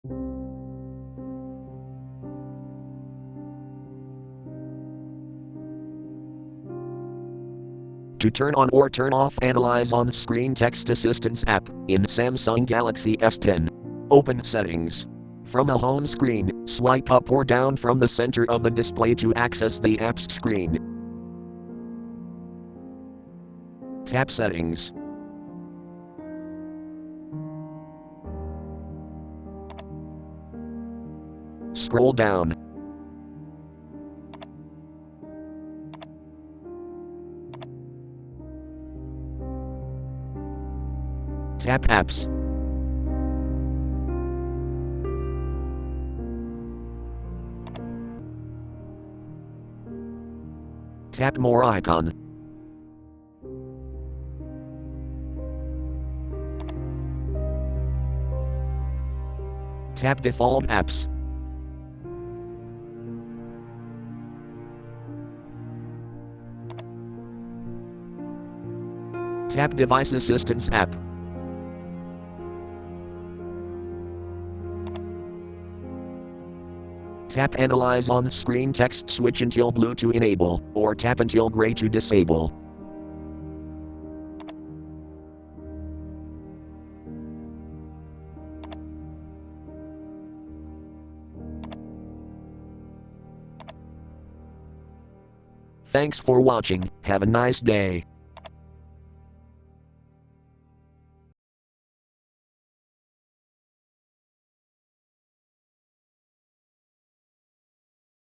To turn on or turn off Analyze on Screen Text Assistance app in Samsung Galaxy S10. Open Settings. From a home screen, swipe up or down from the center of the display to access the app's screen. Tap Settings. Scroll down. Tap Apps. Tap More icon. Tap Default Apps. Tap Device Assistance app. Tap Analyze on Screen Text switch until blue to enable, or tap until gray to disable. Thanks for watching, have a nice day.